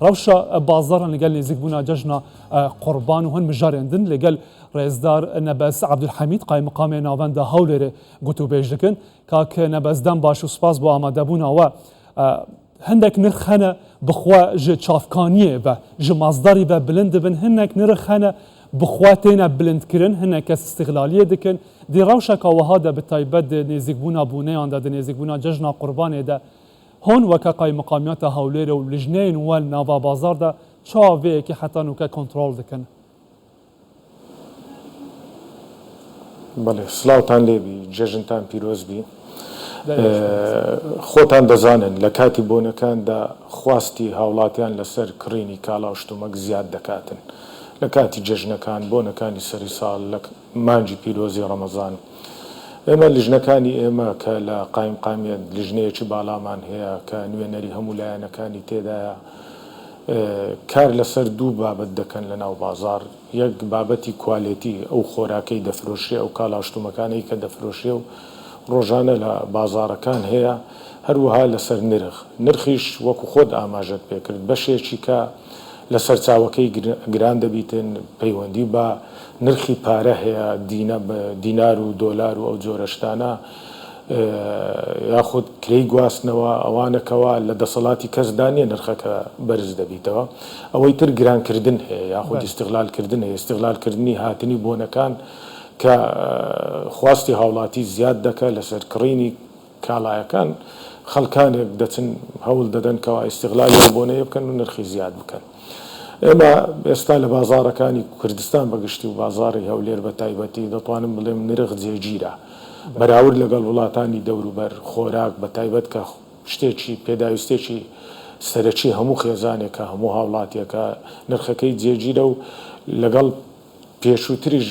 روشا بازار لقال نزيك بونا ججنا قربان وهن مجارندن لقال رئيسدار نبس عبد الحميد قايم مقام ناواندا هولر قوتو بيجدكن كاك نبس دان باشو سباس بو آماده بونا و هندك نرخنا بخوا ج چافکانیه و ج مصدری و بلند بن هنك نرخنا بخواتنا بلند کرن هنك استغلالیه دکن دی روشا که وهاده بتایبت نزیک بونا بونه آنده نزیک بونا ججنا قربانه ده هون وكا قاي مقاميات هولير ولجنين والنافا بازار دا شافي كي حتى نوكا كنترول دكن بله سلاوتان لێبی جێژنتان پیرۆز بی خۆتان دەزانن لە کاتی بۆنەکاندا خواستی هاوڵاتیان لەسەر کڕینی کاڵا و شتومەک زیاد دەکاتن لە کاتی جێژنەکان بۆنەکانی سەری ساڵ لە مانجی پیرۆزی ڕەمەزان ئێمە لیژنەکانی ئێمە کە لە قایمقامیەت لیژنەیەکی باڵامان هەیە کە نوێنەری هەموو لایەنەکانی تێدایە کار لەسەر دوو بابەت دەکەن لە ناو بازار یەک بابەتی کوالێتی ئەو خۆراکەی دەفرۆشێ ئەو کاڵاشتومەکانەی کە دەفرۆشێ و ڕۆژانە لە بازارەکان هەیە هەروەها لەسەر نرخیش وەکو خۆت ئاماژەت پێکرد بەشێکی کە لە سەرچاوەکەی گران دەبیتن پەیوەندی بە نرخی پارە هەیە دینار و دۆلار و ئەو جۆرەشتانە یاخود کرێی گواستنەوە ئەوانەکەوە لە دەسەڵاتی کەسدانیە نرخەکە بەرز دەبیتەوە ئەوەی تر گرانکردن هەیە یاخود ئیستیغلالکردن هەیە ئیستیغلالکردنی هاتنی بۆنەکان کە خواستی هاوڵاتی زیاد دەکە لەسەر کڕینی کاڵایەکان خەڵکانێک دەچن هەوڵ دەدەن کەوا ئیستیغلالی بۆنەیە بکەن و نرخی زیاد بکەن ئێمە ئێستا لە بازارەکانی کوردستان بەگشتی و بازاری هەولێر بە تایبەتی دەتوانم بڵێم نرخ جێگیرە بەراورد لەگەڵ وڵاتانی دەوروبەر خۆراک بە تایبەت کە شتێکی پێداویستێکی سەرەکی هەموو خێزانێکە هەموو هاوڵاتیەکە نرخەکەی جێگیرە و لەگەڵ پێشووتریش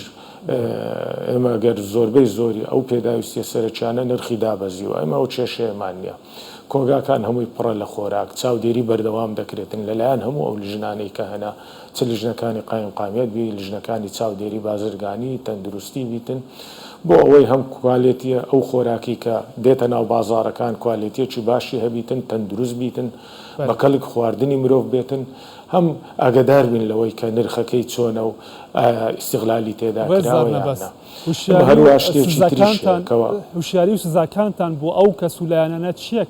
ئێمە گەر زۆربەی زۆری ئەو پێداویستیە سەرەکیانە نرخی دابەزیوە ئەمە ئەو کێشەیەمان نییە کۆگاکان هەمووی پڕە لە خۆراک چاودێری بەردەوام دەکرێتن لەلایەن هەموو ئەو لیژنانەی کە هەنا چ لیژنەکانی قایمقامیەت بی لیژنەکانی چاودێری بازرگانی تەندروستی بیتن بۆ ئەوەی هەم کوالێتیە ئەو خۆراکی کە دێتە ناو بازارەکان کوالێتیەکی باشی هەبیتن تەندروست بیتن بە کەڵک خواردنی مرۆڤ بێتن هەم ئاگدار بین لەوەی کە نرخەکەی چۆنە و ئیستیغلالی تێدا هەروە شتێکی تریشەوە هوشیاری و سزاکانتان بۆ ئەو کەسولایانە چییە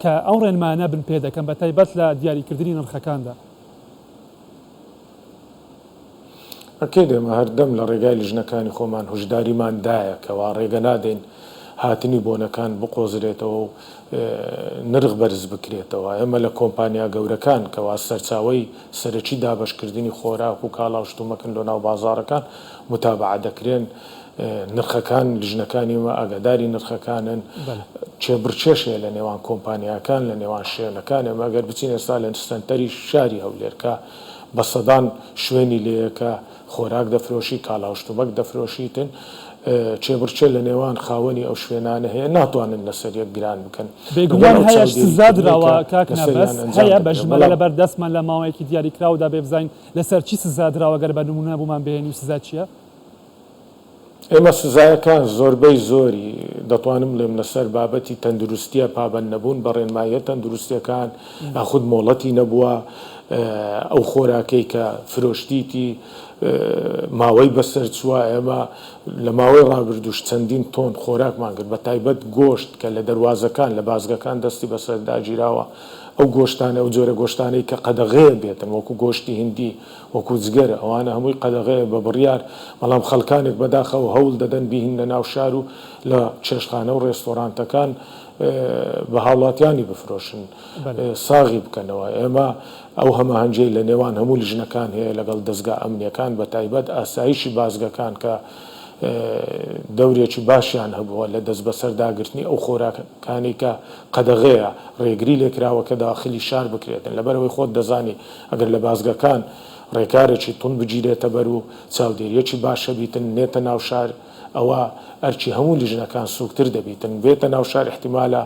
کە ئەو ڕێنمانە بن پێ دەکەن بە تایبەت لە دیاریکردنی نرخەکاندا ئەکێ دێمە هەردەم لە ڕێگای لیژنەکانی خۆمان هوشداریماندایە کەوا ڕێگە نادەین هاتنی بۆنەکان بقۆزرێتەوە و نرخ بەرز بکرێتەوە ئێمە لە کۆمپانیا گەورەکان کەوا سەرچاوی سەرەکی دابەشکردنی خۆراک و کاڵا و شتومەکن لە ناو بازارەکان متابعە دەکرێن نرخەکان لیژنەکانیمە ئاگاداری نرخەکانن چێبرچێشەیە لە نێوان کۆمپانیاکان لە نێوان شوێنەکان ئێمە ئەگەر بچین ئێستا لە سنتەری شاری هەولێرکە بە سەدان شوێنی لەیەکە خۆراک دەفرۆشی کاڵا و شتومەک دەفرۆشیتن چێبرچێ لە نێوان خاوەنی ئەو شوێنانە هەیە ناتوانن لەسەر یەک گران بکەن بێگومان هەیە سزادراوە کاکنەبەس هەیە بە ژمارە لەبەر دەستمان لە ماوەیەکی دیاریکراودا بێ بزانین لەسەر چی سزادراوە گەر بە نمونە بوومان بهێنی و سزا چییە؟ ئێمە سزایەکان زۆربەی زۆری دەتوانم لێم لەسەر بابەتی تەندروستیە پابەند نەبوون بە ڕێنماییە تەندروستیەکان یاخود مۆڵەتی نەبووە ئەو خۆراکەی کە فرۆشتیتی ماوەی بەسەر چووە ئێمە لە ماوەی ڕابردوش چەندین تۆن خۆراکمان کرد بە تایبەت گۆشت کە لە دەواازەکان لە بازگەکان دەستی بەسەر داگیراوە ئەو گۆشتانە ئەو جۆرە گۆشتانەی کە قەدەغەیە بێتن وەکو گۆشتی هندی وەکو جگەرە ئەوانە هەمووی قەدەغەیە بە بڕیار بەڵام خەڵکانێک بەداخەوە هەوڵ دەدەن بیهین لە ناو شار و لە چێشخانە و ڕێستۆرانتەکان بە هاوڵاتیانی بفرۆشن ساغی بکەنەوە ئێمە ئەو هەماهەنجەی لە نێوان هەموو لیژنەکان هەیە لەگەڵ دەستگا ئەمنیەکان بە تایبەت ئاسایشی بازگەکان کە دەورێکی باشیان هەبووە لە دەست بەسەرداگرتنی ئەو خۆراکانی کە قەدەغەیە ڕێگری لێکراوە کە داخلی شار بکرێتن لەبەرەوەی خۆت دەزانی ئەگەر لە بازگەکان ڕێکارێکی تون بگیرێتە بەر و چاودێریەکی باشە بیتن نێتە ناو شار ئەوە ئەرچی هەموو لیژنەکان سوکتر دەبیتن بێتە ناو شار احتیمالە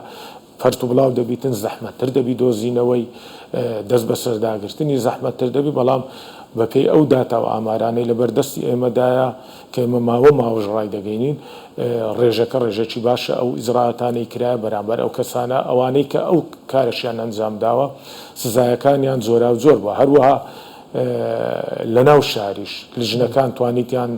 فەرت و بڵاو دەبیتن زەحمەتتر دەبی دۆزینەوەی دەست بەسەرداگرتنی زەحمەتتر دەبی بەڵام بەپێی ئەو داتا و ئامارانەی لە بەردەستی ئێمەدایە کە ئێمە ماوەژ ڕای دەگەینین ڕێژەکە ڕێژێکی باشە ئەو ئیزراعاتانەی کرایە بەرامبەر ئەو کەسانە ئەوانەی کە ئەو کارەشیان ئەنجام داوە سزایەکانیان زۆرا و زۆر بووە هەروەها لە ناو شاریش لژنەکان توانیتیان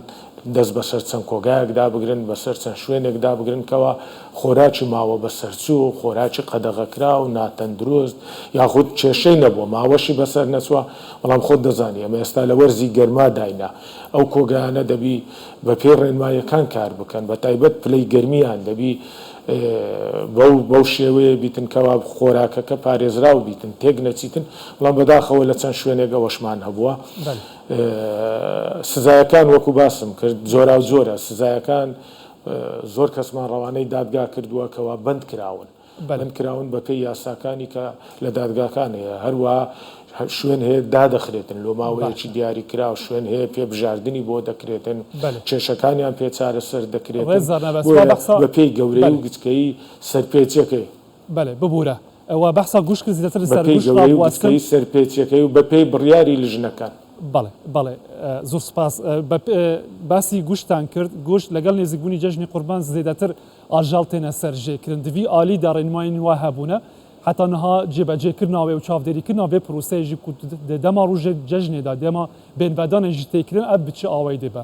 دەست بەسەر چەند کۆگایەکدا بگرن بەسەر چەند شوێنێکدا بگرنکەوە خۆراکی ماوە بەسەرچوو خۆراکی قەدەغەکرا و ناتەندروست یاخود کێشەی نەبووە ماوەشی بەسەر نەچوە بەڵام خۆت دەزانانی ئەمە ئێستا لە وەرزی گەرما داینا ئەو کۆگایانە دەبی بە پێی ڕێنمایەکان کار بکەن بە تایبەت پلەی گەرمیان دەبی بەو شێوەیە بیتنکەوا خۆراکەکە پارێزرا و بیتن تێک نەچیتن بەڵام بەداخەوە لە چەند شوێنێکە وەشمان هەبووە سزایەکان وەکو باسم کرد زۆرا و زۆرە سزایەکان زۆر کەسمان ڕەوانەی دادگا کردووە کەوا بند کراون بند کراون بەپێی یاساکانی کە لە دادگاکان هەیە هەروە شوێن هەیە دادەخرێتن لۆ ماوەیەکی دیاری کرا و شوێن هەیە پێبژاردننی بۆ دەکرێتن کێشەکانیان پێ چارەسەر دەکرێت بەپێی گەورەی و گچکەی سەرپێچەکەی ببوورە ئەوە بەحسا گوش کرد زیاتر سەرپێچەکەی سەرپێچەکەی و بەپێی بڕیاری لژنەکان بەڵێ زۆر سپاس باسی گوشتان کرد گوشت لەگەڵ نێزیکبوونی جەژنی قوربان زێدەتر ئاژاڵ تێنە سەرژێکردن دوی عالی دا ڕێنمایی وا هەبوونە حتا نەها جێبەجێکردناوێ و چاودێریکردناوێ پرۆسەیەژی دەما ڕۆژێ جەژنێدا دێما بێنبەدانێژی تێکردن ئەب بچ ئاوای دێبە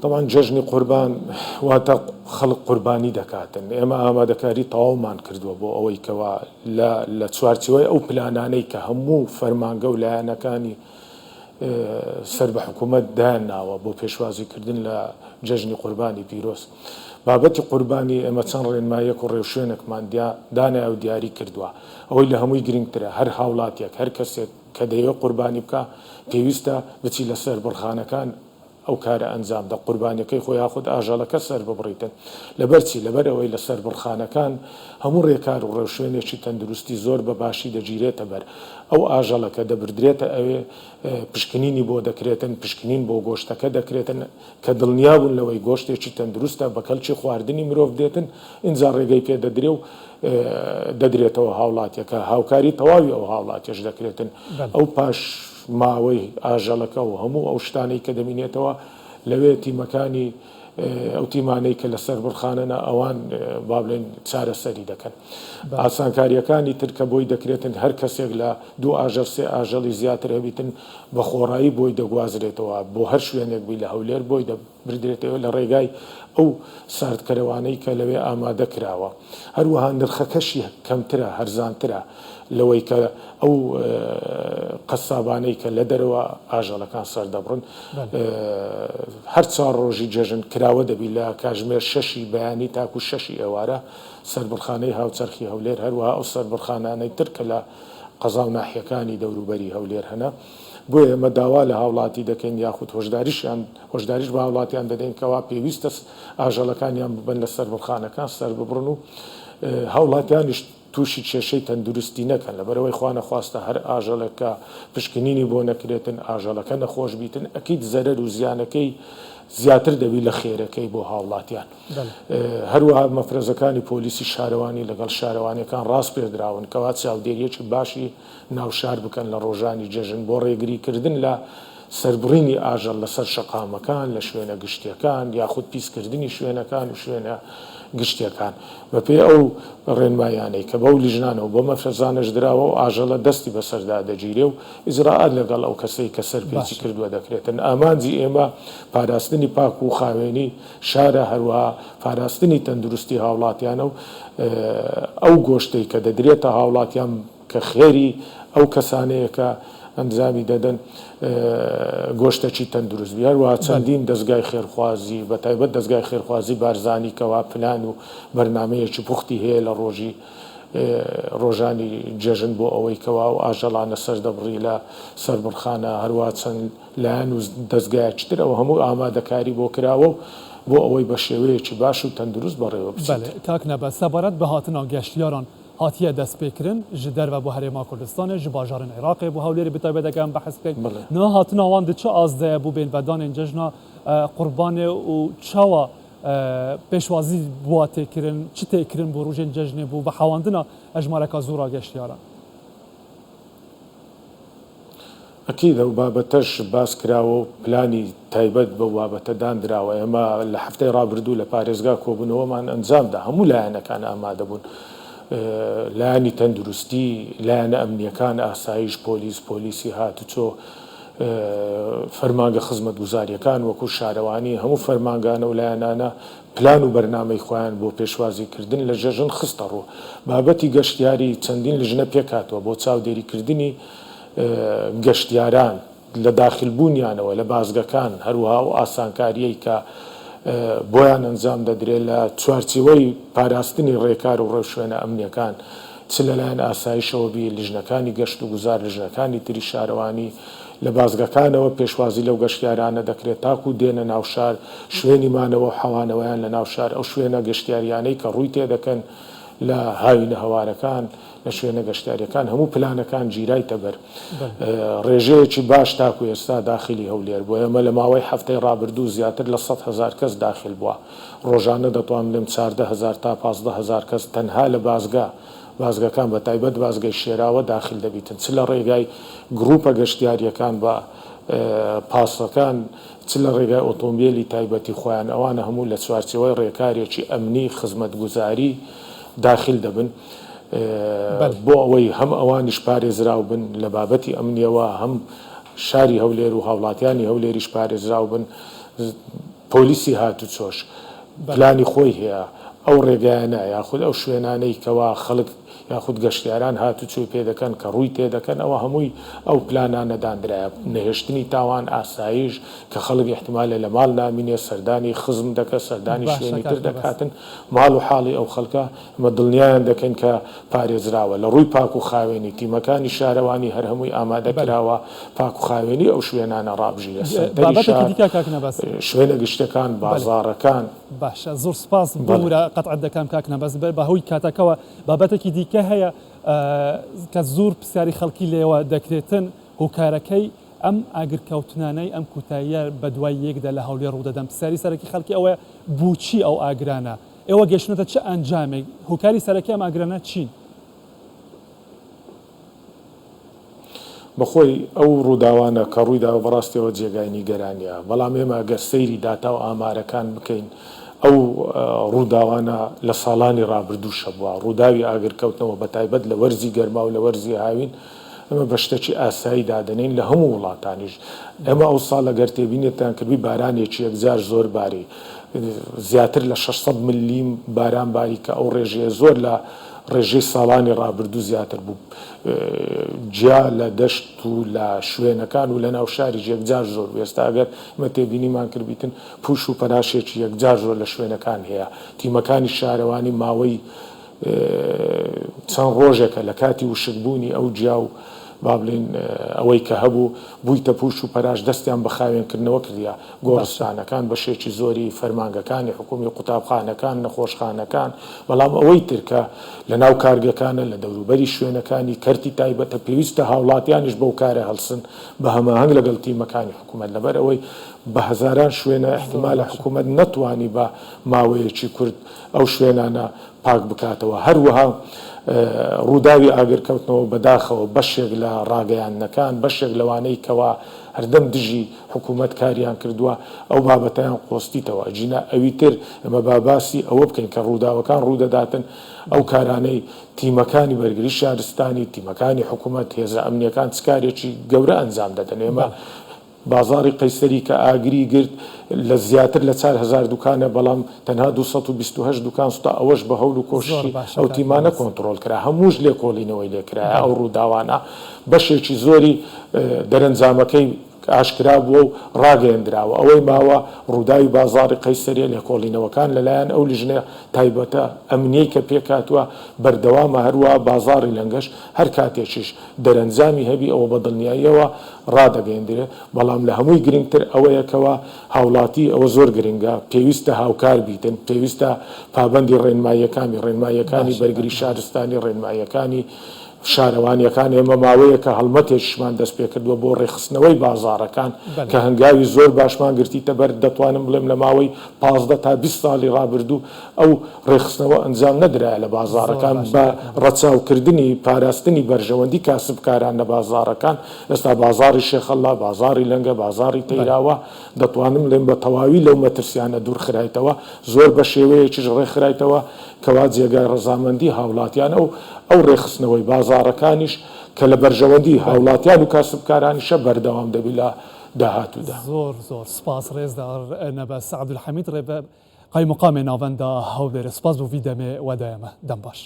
طبعا جەژنی قوربان واتە خەڵک قوربانی دەکاتن ئێمە ئامادەکاری تەواومان کردووە بۆ ئەوەی کەوا لە چوارچەوەی ئەو پلانانەی کە هەموو فەرمانگە و لایەنەکانی سەر بە حکوومەت داناوە بۆ پێشوازیکردن لە جەژنی قوربانی پیرۆز بابەتی قوربانی ئێمە چەند ڕێنمایەک و ڕێوشوێنێکمان دانای و دیاری کردووە ئەوەی لە هەمووی گرنگترە هەر هاوڵاتێک هەر کەسێک کە دەیەوێت قوربانی بکە پێویستە بچی لەسەر بڕخانەکان ئەو کارە ئەنجام دە قوربانەکەی خۆی یاخود ئاژەڵەکە سەر ببڕیتن لەبەرچی لەبەر ئەوەی لەسەر بڕخانەکان هەموو ڕێکار و ڕێوشوێنێکی تەندروستی زۆر بە باشی دەگیرێتە بەر ئەو ئاژەڵەکە دەبردرێتە ئەوێ پشکنینی بۆ دەکرێتن پشکنین بۆ گۆشتەکە دەکرێتن کە دڵنیا بوون لەوەی گۆشتێکی تەندروستە بە کەلکی خواردنی مرۆڤ دێتن ئینجا ڕێگەی پێ دەدرێ و دەدرێتەوە هاوڵاتیەکە هاوکاری تەواوی ئەو هاوڵاتیش دەکرێتن ئەو پاش ماوەی ئاژەڵەکە و هەموو ئەو شتانەی کە دەمینێتەوە لەوێ تیمەکانی ئەو تیمانەی کە لەسەر بڕخانەنە ئەوان با بڵێن چارەسەری دەکەن ئاسانکاریەکانی ترکە بۆی دەکرێتن هەر کەسێک لە دوو ئاژەڵ سێ ئاژەڵی زیاتر هەبیتن بە خۆڕایی بۆی دەگوازرێتەوە بۆ هەر شوێنێک بی لە هەولێر بۆی دەبردرێتەوە لە ڕێگای ئەو ساردکەرەوانەی کە لەوێ ئامادە کراوە هەروەها نرخەکەشی کەمترە هەرزانترە لەوەی کە ئەو قەسابانەی کە لە دەرەوە ئاژەڵەکان سەردەبڕن هەر چوار ڕۆژی جەژن کراوە دەبی لە کاژمێر شەشی بەیانی تاکو شەشی ئێوارە سەربڕخانەی هاوچەرخی هەولێر هەروەها ئەو سەربڕخانانەی تر کە لە قەزا و ناحیەکانی دەوروبەری هەولێر هەنا بۆ ئێمە داوا لە هاوڵاتی دەکەین یاخود هۆشداریش بە هاوڵاتیان دەدەین کەوا پێویستە ئاژەڵەکانیان ببن لە سەربڕخانەکان سەر ببڕن و هاوڵاتیانیش تووشی کێشەی تەندروستی نەکەن لەبەرەوەی خوا نەخواستە هەر ئاژەڵەکە پشکنینی بۆ نەکرێتن ئاژەڵەکە نەخۆش بیتن ئەکید زەرەر و زیانەکەی زیاتر دەبی لە خێرەکەی بۆ هاوڵاتیان هەروەها مەفرەزەکانی پۆلیسی شارەوانی لەگەڵ شارەوانیەکان ڕاست پێدراون کەوا چاودێریەکی باشی ناوشار بکەن لە ڕۆژانی جەژن بۆ ڕێگریکردن لە سەربڕینی ئاژەڵ لەسەر شەقامەکان لە شوێنە گشتیەکان یاخود پیسکردنی شوێنەکان و شوێنە گشتیەکان بەپێ ئەو ڕێنمایانەی کە بەو لیژنانەوە بۆ مەفرەزانش دراوە و ئاژەڵە دەستی بەسەردا دەگیرێ و ئیزراعات لەگەڵ ئەو کەسەی کە سەرپێچی کردووە دەکرێتن ئامانجی ئێمە پاراستنی پاک و خاوێنی شارە هەروەها پاراستنی تەندروستی هاوڵاتیانە و ئەو گۆشتەی کە دەدرێتە هاوڵاتیان کە خێری ئەو کەسانەیە کە ئەنجامی دەدەن گۆشتێکی تەندروست هەروەها چەندین دەستگای خێرخوازی بە تایبەت دەستگای خێرخوازی بارزانی کەوا پلان و بەرنامەیەکی پوختی هەیە لە ڕۆژانی جەژن بۆ ئەوەی کەوا و ئاژەڵانە سەردەبڕی لە سەربڕخانە هەروەها چەند لایەن و دەستگایەکی تر ئەوە هەموو ئامادەکاری بۆ کراوە و بۆ ئەوەی بە شێوەیەکی باش و تەندروست بەڕێوە بچێت. کاک نەبە سەبارەت بە هاتنە گەشتیاران هاتیە دەست پێکردن ji derve بۆ هەرێما کوردستانê ji bajarên Iraqê bû hewlêrê bi taybetdekan behs bikin niha hatina wan di çi az de bû bênvedanên cejna qurbanê û çawa pêşwazî bûa têkirin çi têkirin bû rojên cejnê bû bi hewandina ejmareka zûra geştiyaran ئەکید ئەو بابەتەش باس کراوە و پلانی تایبەت بە بابەتە دانراوە ئێمە لە هەفتەی ڕابردوو لە پارێزگا کۆبوونەوەمان ئەنجامدا هەموو لایەنەکان ئامادە بوون لایەنی تەندروستی لایەنە ئەمنیەکان ئاسایش پۆلیسی هاتوچۆ فەرمانگە خزمەتگوزاریەکان وەکو شارەوانی هەموو فەرمانگانە و لایەنانە پلان و بەرنامەی خۆیان بۆ پێشوازیکردن لە ژەژن خستە ڕوو بابەتی گەشتیاری چەندین لژنە پێکاتەوە بۆ چاودێریکردنی گەشتیاران لە داخلبوونیانەوە لە بازگەکان هەروەها و ئاسانکاریەی کە بۆیان ئەنجام دەدرێت لە چوارچێوەی پاراستنی ڕێکار و ڕێوشوێنە ئەمنیەکان چ لەلایەن ئاسایشەوە بی لیژنەکانی گەشت و گوزار لیژنەکانی تری شارەوانی لە بازگەکانەوە پێشوازی لەو گەشتیارانە دەکرێت تاکو دێنە ناوشار شوێنی مانەوە حەوانەوەیان لە ناوشار ئەو شوێنە گەشتیاریانەی کە ڕووی تێدەکەن لە هاوینە هەوارەکان لە شوێنە گەشتیاریەکان هەموو پلانەکان گیرای تەبەر ڕێژەیەکی باش تاکو ئێستا داخلی هەولێر بۆ ئێمە لە ماوەی هەفتەی ڕابردوو زیاتر لە 100,000 کەس داخل بووە ڕۆژانە دەتوان لەم 14,000 تا 15,000 کەس تەنها لە بازگەکان بە تایبەت بازگەی شێراوە داخل دەبیتن چ لە ڕێگای گروپە گەشتیاریەکان بە پاسەکان چ لە ڕێگای ئۆتۆمبیلی تایبەتی خۆیان ئەوانە هەموو لە چوارچێوەی ڕێکارێکی ئەمنی خزمەتگوزاری داخل دەبن بۆ ئەوەی هەم ئەوانیش پارێزراو بن لە بابەتی ئەمنیەوە هەم شاری هەولێر و هاوڵاتیانی هەولێریش پارێزراو بن پۆلیسی هاتوچۆش پلانی خۆی هەیە ئەو ڕێگایانە یاخود ئەو شوێنانەی کەوا خەڵک یاخود گەشتیاران هاتوچۆی پێ دەکەن کە ڕووی تێدەکەن ئەوە هەمووی ئەو پلانانە دانرایە نەهێشتنی تاوان ئاسایش کە خەڵک احتیمالە لە ماڵ نامینێ سەردانی خزم دەکە سەردانی شوێنی تر دەکاتن ماڵ و حاڵی ئەو خەڵکە ئەمە دڵنیایان دەکەن کە پارێزراوە لە ڕووی پاک و خاوێنی تیمەکانی شارەوانی هەر هەمووی ئامادە کراوە پاک و خاوێنی ئەو شوێنانە ڕابژیرە شوێنە گشتەکان بازاڕەکان باشە زۆر سپاس بۆورە قەتعەت دەکەم کاکنە بەس بەهۆی کاتەکەوە بابەتێکی دیکە هەیە کە زۆر پرسیاری خەڵکی لێوە دەکرێتن هۆکارەکەی ئەم ئاگرکەوتنانەی ئەم کوتاییە بە دوای یەکدا لە هەولێر ڕوودەدەم پرسیاری سەرەکی خەڵکی ئەوەیە بوچی ئەو ئاگرانە ئێوە گەشتنەتە چه ئەنجامێک هۆکاری سەرەکی ئەم ئاگرانە چین؟ بەخۆی ئەو ڕووداوانە کە ڕوویداوە بەڕاستیەوە جێگای نیگەرانیە بەڵام ئێمە ئەگەر سەیری داتا و ئامارەکان بکەین ئەو ڕووداوانە لە ساڵانی ڕابردووشە بووە ڕووداوی ئاگرکەوتنەوە بە تایبەت لە وەرزی گەرما و لە وەرزی هاوین ئەمە بە شتێکی ئاسایی دادنین لە هەموو وڵاتانیش ئێمە ئەو ساڵ لەگەر تێبینێتان کردوی بارانێکی یەکجار زۆر باری زیاتر لە 600 ملیم باران باری کە ئەو ڕێژەیە زۆر لە ڕێژەی ساڵانی ڕابردوو زیاتر بوو جیا لە دەشت و لە شوێنەکان و لە ناو شاری یەکجار زۆر ئێستا ئەگەر ئمە تێبینیمان کردبیتن پوش و پەراشێکی یەکجار زۆر لە شوێنەکان هەیە تیمەکانی شارەوانی ماوەی چەند ڕۆژێکە لە کاتی وشکبوونی ئەو جیا و با بڵین ئەوەی کە هەبوو بوویتە پوش و پەراش دەستیان بە خاوێنکردنەوە کردیا گۆڕستانەکان بەشێکی زۆری فەرمانگەکانی حکومی قوتابخانەکان نەخۆشخانەکان بەڵام ئەوەی ترکە لە ناو کارگەکانە لە دەوروبەری شوێنەکانی کەرتی تایبەتە پێویستە هاوڵاتیانیش بەو کارە هەڵسن بە هەماهەنگ لەگەڵ تیمەکانی حکوومەت لەبەر ئەوەی بە هەزاران شوێنە احتیمالە حکوومەت نەتوانی بە ماوەیەکی کورد ئەو شوێنانە پاک بکاتەوە هەروەها ڕووداوی ئاگرکەوتنەوە بەداخەوە بەشێک لە ڕاگەیانەکان بەشێک لەوانەی کەوا هەردەم دژی حکوومەت کاریان کردووە ئەو بابەتیان قۆستیتەوە ئەجینا ئەوی تر ئەمە باباسی ئەوە بکەین کە ڕووداوەکان ڕوودەداتن ئەو کارانەی تیمەکانی بەرگری شارستانی تیمەکانی حکوومەت هێزە ئەمنیەکان چکارێکی گەورە ئەنجام دەدەن ئێمە بازاری قەیسەری کە ئاگری گرت لە زیاتر لە 4,000 دوکانە بەڵام تەنها 228 دوکان سوتا ئەوەش بە هەوڵ و کۆشی ئەو تیمانە کۆنتترۆل کرا هەمووش لێکۆڵینەوەی لێکرایە ئەو ڕووداوانە بەشێکی زۆری دەرەنجامەکەی ئاشکرا بووە و ڕاگەیەندراوە ئەوەی ماوە ڕووداوی بازاری قەیسەریە لێکۆڵینەوەکان لەلایەن ئەو لیژنە تایبەتە ئەمنیەی کە پێکاتوە بەردەوامە هەروە بازاری لەنگەش هەر کاتێکیش دەرەنجامی هەبی ئەوە بە دڵنیاییەوە ڕادەگەیەندرێ بەڵام لە هەمووی گرنگتر ئەوەیەکەوە هاوڵاتی ئەوە زۆر گرنگە پێویستە هاوکار بیتن پێویستە پابەندی ڕێنماییەکانی بەرگری شارستانی ڕێنماییەکانی شارەوانیەکان ئێمە ماوەیە کە هەڵمەتێکشمان دەست پێ کردووە بۆ ڕێخستنەوەی بازارەکان کە هەنگاوی زۆر باشمان گرتیتە بەر دەتوانم بڵێم لە ماوەی 15 تا 20 ساڵی ڕابردوو ئەو ڕێخستنەوە ئەنجام نەدرایە لە بازارەکان بە ڕەچاوکردنی پاراستنی بەرژەوەندی کاسبکاران لە بازارەکان. ئێستا بازاری شێخەڵا، بازاری لەنگە، بازاری تەیراوە دەتوانم لێم بە تەواوی لەو مەترسیانە دوورخرایتەوە، زۆر بە شێوەیەکیش ڕێکخرایتەوە کەوا جێگای ڕەزامەندی هاوڵاتیان ئەو ڕێخستنەوەی بازارەکانیش کە لە بەرژەوەندی هاوڵاتیان و کاسبکارانیشە بەردەوام دەبی لە داهاتوودا. زۆر سپاس ڕێزدار نەبەس عەبدولحەمید ڕێبەر قایمقامێ ناوەندە هەولێرە. سپاس بۆ وی دەمێ وەدایەمە دەم باش.